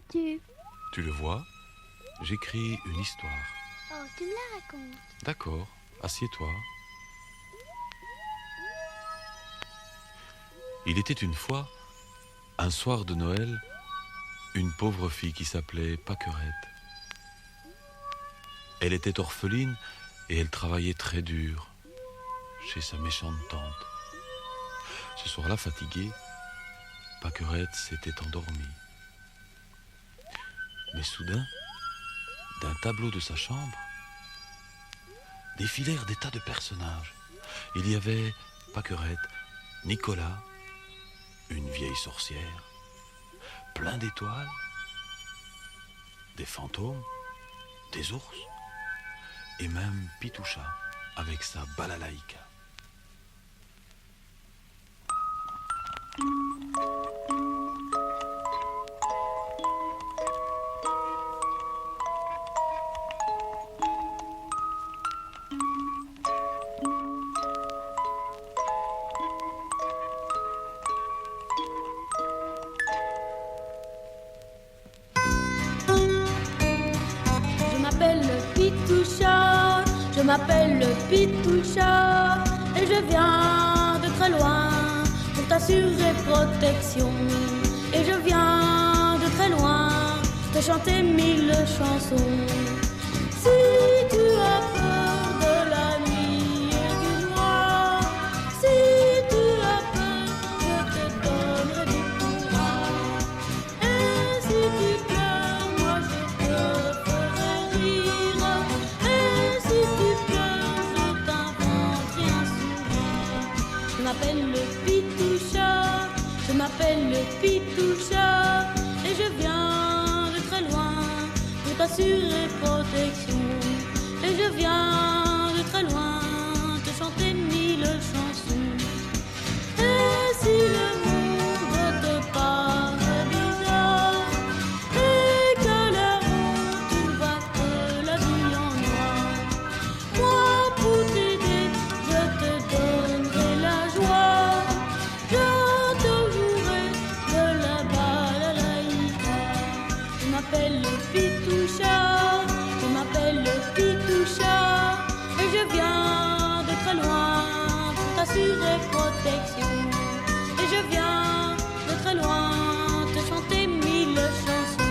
fais-tu? Tu le vois, j'écris une histoire. Oh, tu me la racontes. D'accord, assieds-toi. Il était une fois, un soir de Noël, une pauvre fille qui s'appelait Pâquerette. Elle était orpheline et elle travaillait très dur chez sa méchante tante. Ce soir-là, fatiguée, Pâquerette s'était endormie. Mais soudain, d'un tableau de sa chambre, défilèrent des tas de personnages. Il y avait Pâquerette, Nicolas, une vieille sorcière, plein d'étoiles, des fantômes, des ours, et même Pitoucha avec sa balalaïka. Je m'appelle Pitoucha et je viens de très loin pour t'assurer protection. Et je viens de très loin te chanter 1000 chansons. Si tu as peur de la nuit et du noir, si tu as peur, je te donnerai du courage. Et si tu pleures, moi je te ferai rire. Et si tu pleures, je t'inventerai un sourire. Je m'appelle le Pitoucha, je m'appelle le Pitoucha, et je viens de très loin pour t'assurer protection. Et je viens de très loin te chanter 1000 chansons. Et si le monde te paraît bizarre et que la honte ne voit que la vie en noir, moi pour t'aider je te donnerai la joie. Je te jouerai de la balalaïka. Je m'appelle le Pitoucha, je m'appelle le Pitoucha, et je viens de très loin pour t'assurer protection. Et je viens de très loin te chanter 1000 chansons.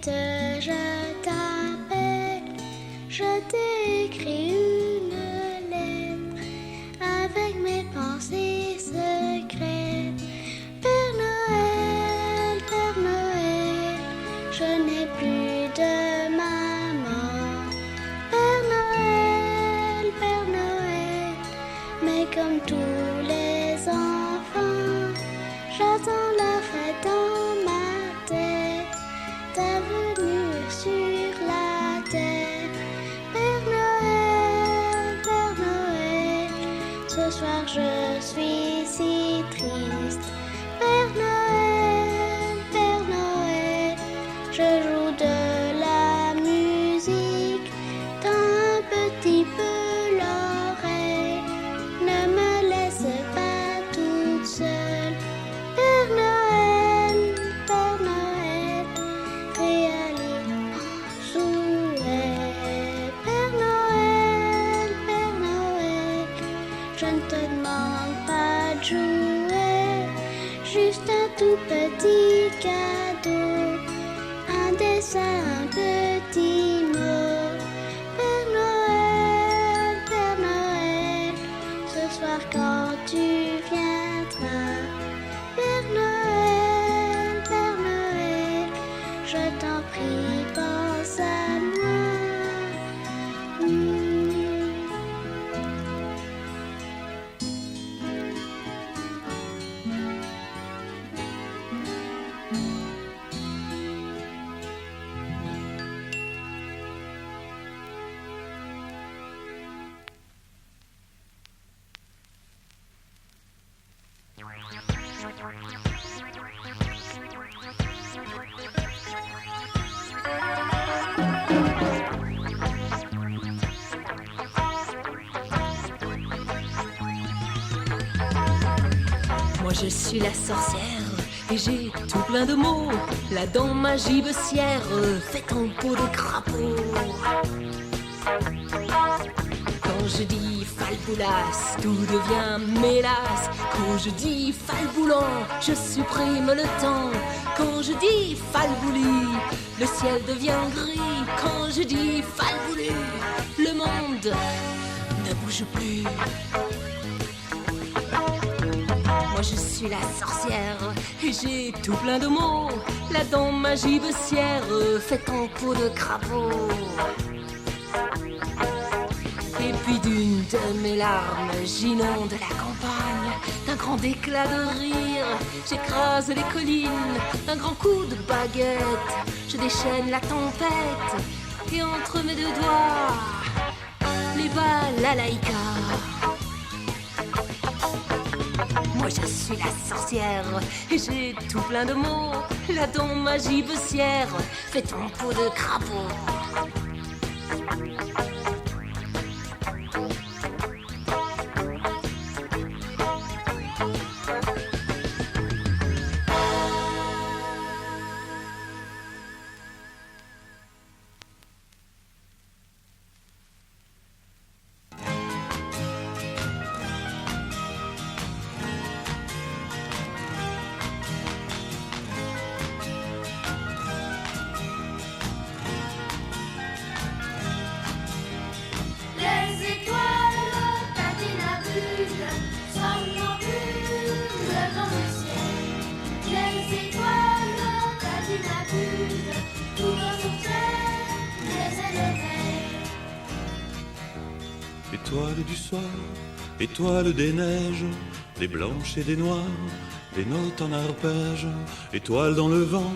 vite, je t'appelle, je t'écris une lettre avec mes pensées secrètes. Père Noël, je n'ai plus de maman. Père Noël, mais comme tous les enfants, j'attends la fête dans ma tête, ta venue sur la terre. Père Noël, ce soir je suis si triste. Père Noël, je joue de la musique, tends un petit peu l'oreille, ne me laisse pas toute seule. Père Noël, réalise mon souhait. Père Noël, je ne te demande pas de jouer, juste un tout petit cadeau, un dessin, un petit mot. Père Noël, ce soir quand tu viendras. Père Noël, je t'en prie, pense à moi. Moi je suis la sorcière et j'ai tout plein de mots. Là dans ma gibecière, faites en peau de crapaud. Quand je dis falboulas, tout devient mélasse. Quand je dis falboulant, je supprime le temps. Quand je dis falbouli, le ciel devient gris. Quand je dis falboulu, le monde ne bouge plus. Moi je suis la sorcière et j'ai tout plein de mots. Là dans ma gibecière, faite en peau de crapaud. Et puis d'une de mes larmes, j'inonde la campagne. D'un grand éclat de rire, j'écrase les collines. D'un grand coup de baguette, je déchaîne la tempête. Et entre mes deux doigts, les balalaïkas. Moi je suis la sorcière et j'ai tout plein de mots. Là dans ma gibecière, faite en peau de crapaud. Étoile du soir, étoile des neiges, des blanches et des noires, des notes en arpège. Étoile dans le vent,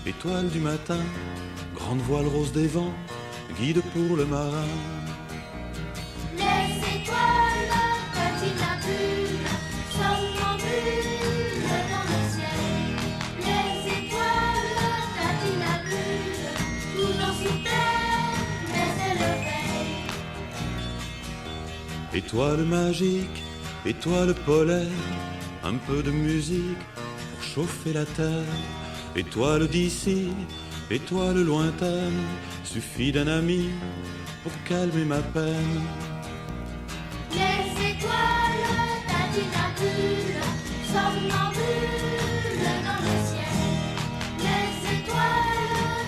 étoile du matin, grande voile rose des vents, guide pour le marin. Les étoiles patinabulent, somnambules dans le ciel. Les étoiles patinabulent, toujours sous terre, mais c'est le veille. Étoile magique, étoile polaire, un peu de musique pour chauffer la terre. Étoile d'ici, étoile lointaine, suffit d'un ami pour calmer ma peine. Les étoiles patinabulent, somnambules dans le ciel. Les étoiles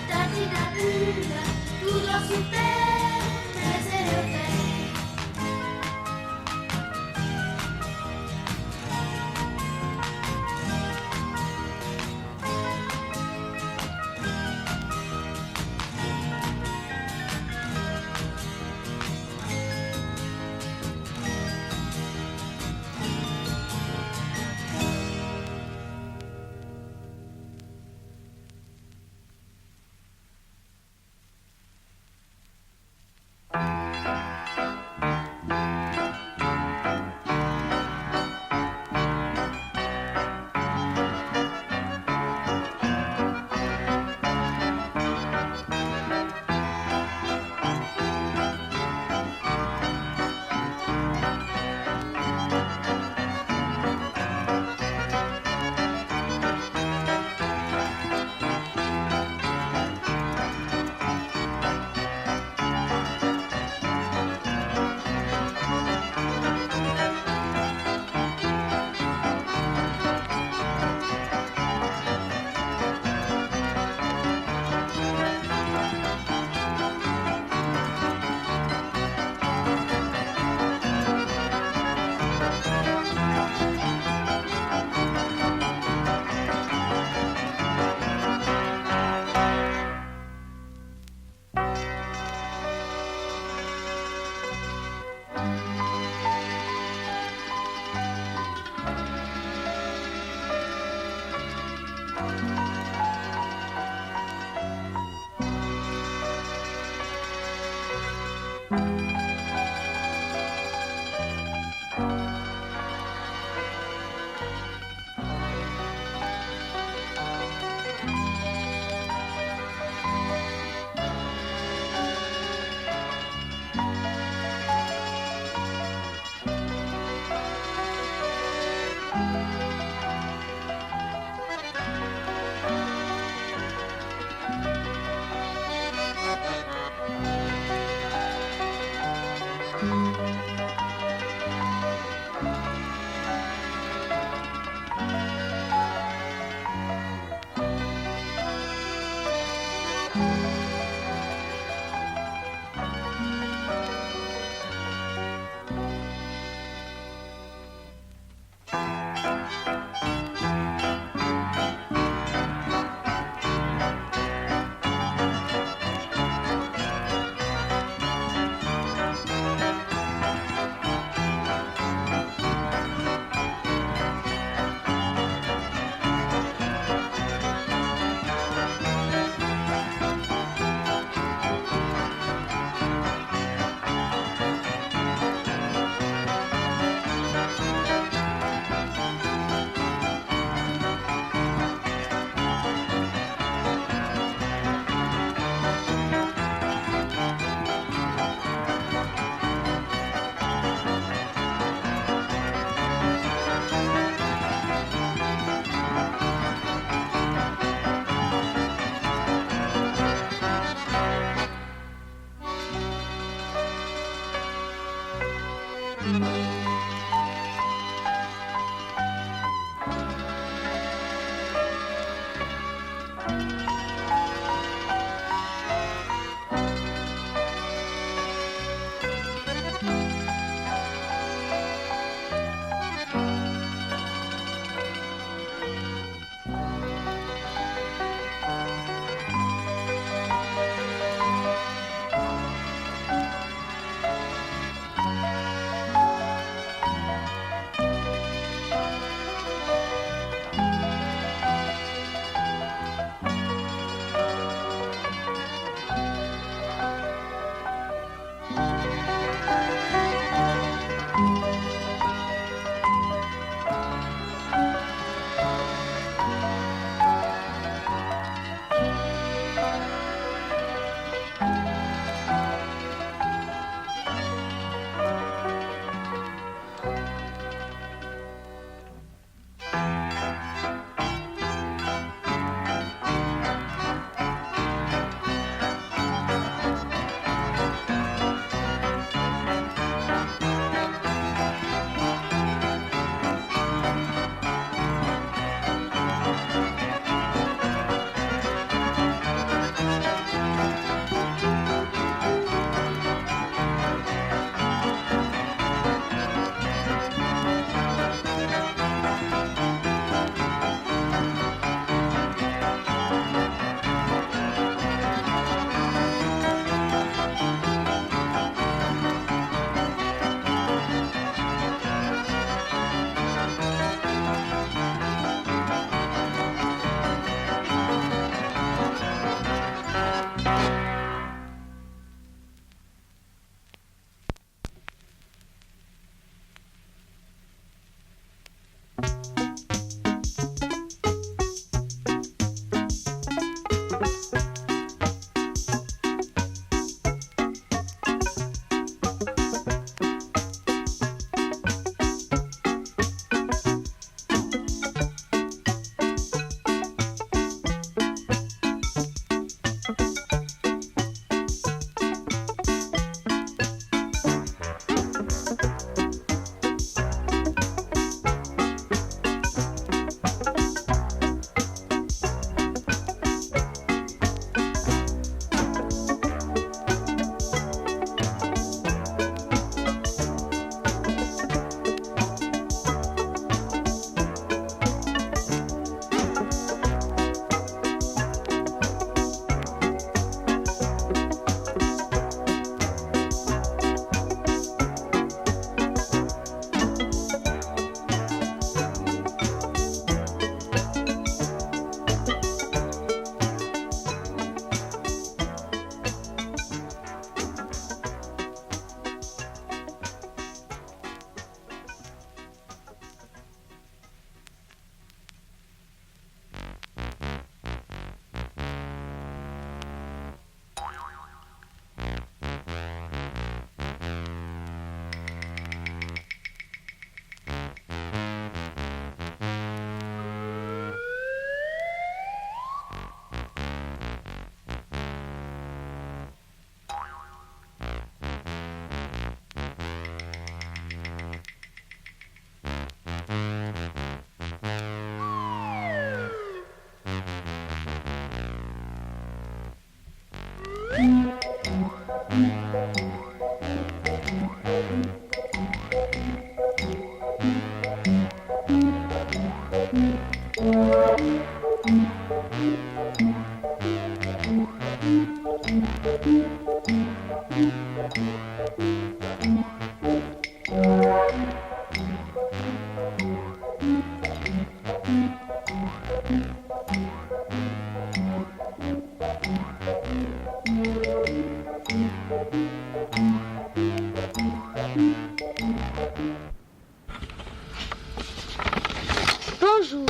Bonjour.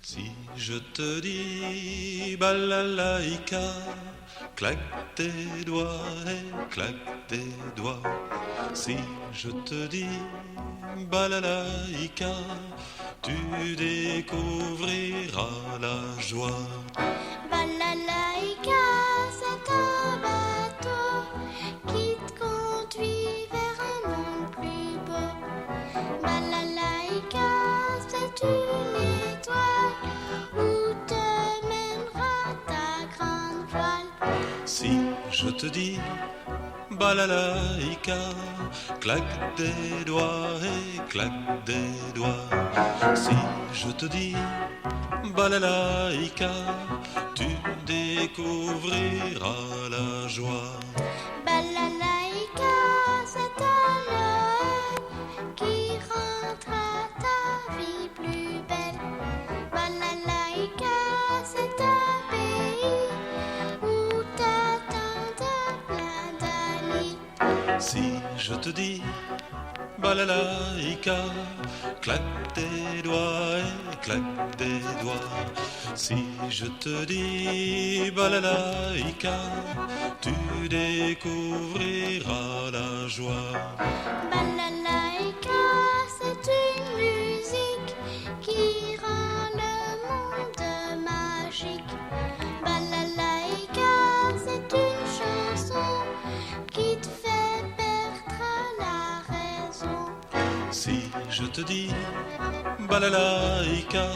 Si je te dis balalaïka, claque tes doigts et claque tes doigts. Si je te dis balalaïka, tu découvriras la joie. Balalaïka, c'est un bateau qui te conduit vers un monde plus beau. Balalaïka, c'est une étoile où te mènera ta grande voile. Si je te dis balalaïka, claque des doigts et claque des doigts. Si je te dis balalaïka, tu découvriras la joie. Balalaïka, c'est un Noël qui rendra ta vie plus belle. Balalaïka, c'est un pays où t'attendent plein d'amis. Si je te dis balalaïka, claque tes doigts et claque des doigts. Si je te dis balalaïka, tu découvriras la joie. Balalaïka, c'est une musique qui rend le monde magique. Balalaïka, c'est une chanson qui te fait perdre la raison. Si je te dis balalaïka,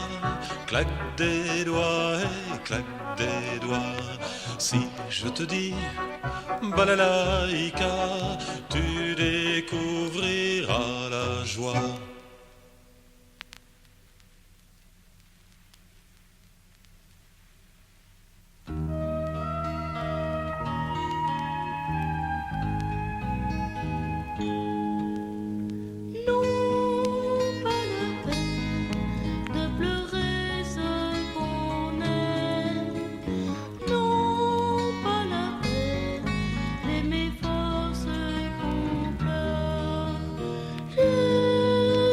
claque des doigts et claque des doigts. Si je te dis balalaïka, tu découvriras la joie. Je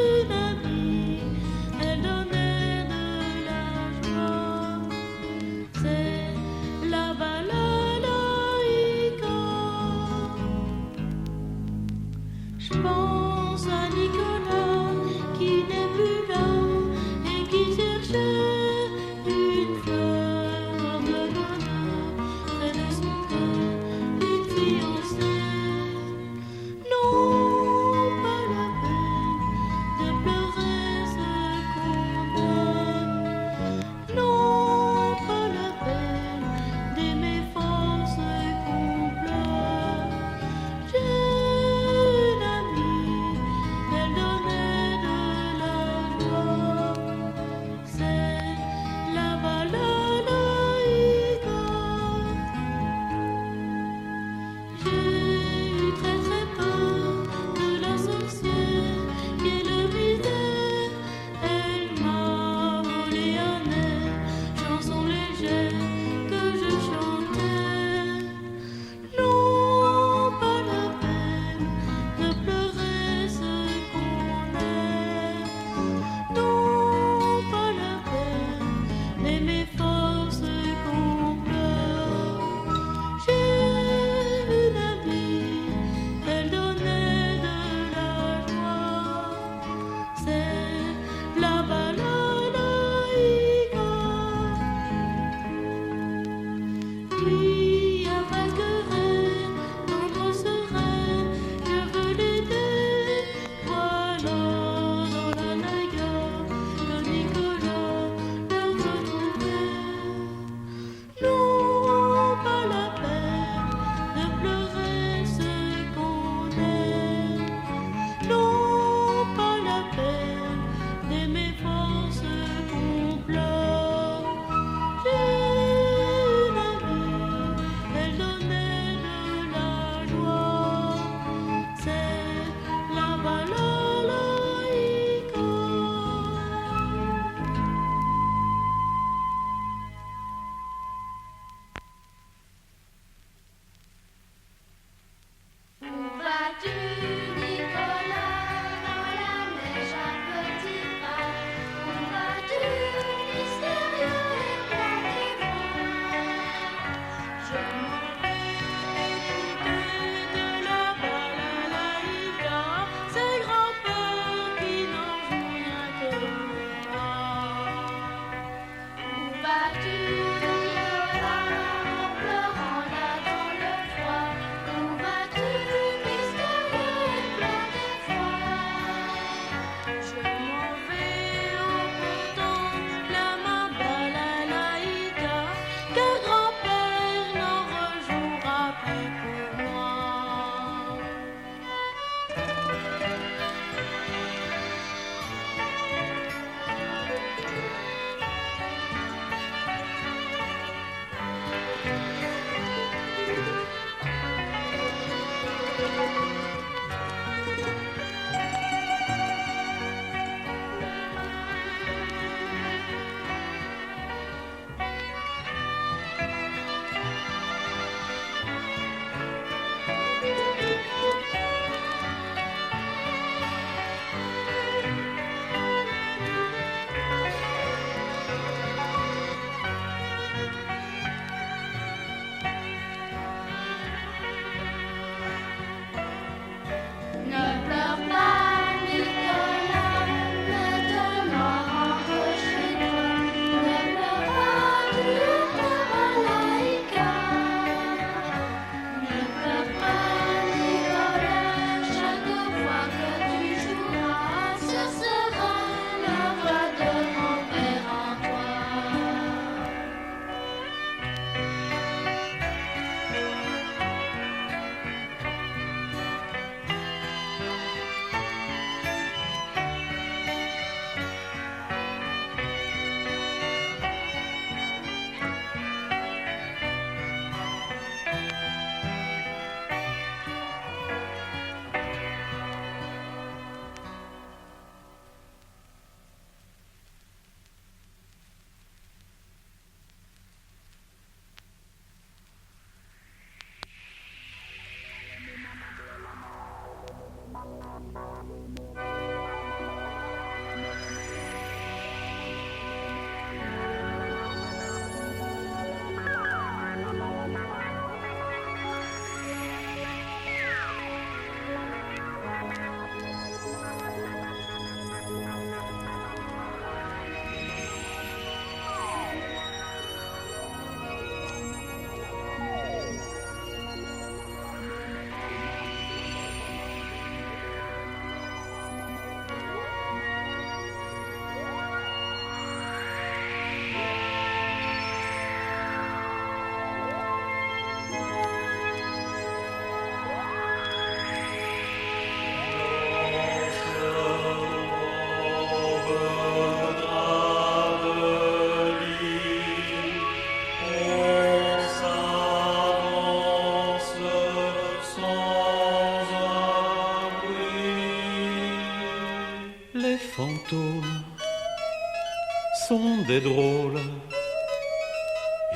sont des drôles,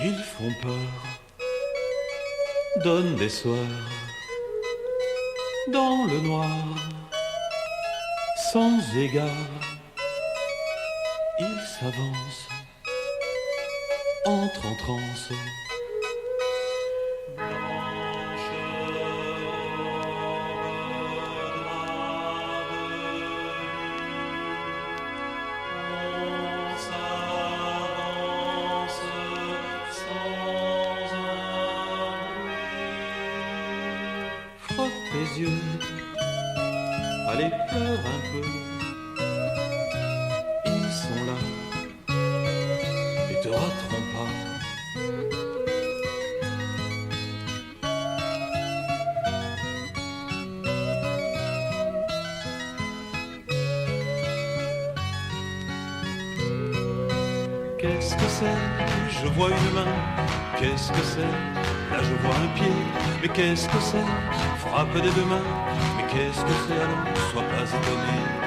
ils font peur, donnent des soirs dans le noir, sans égard, ils s'avancent, entrent en transe. Les yeux, allez pleure un peu, ils sont là et te rateront pas. Qu'est-ce que c'est? Je vois une main. Qu'est-ce que c'est? Là je vois un pied. Mais qu'est-ce que c'est? Frappe des deux mains. Mais qu'est-ce que c'est? Allons, sois pas étonné.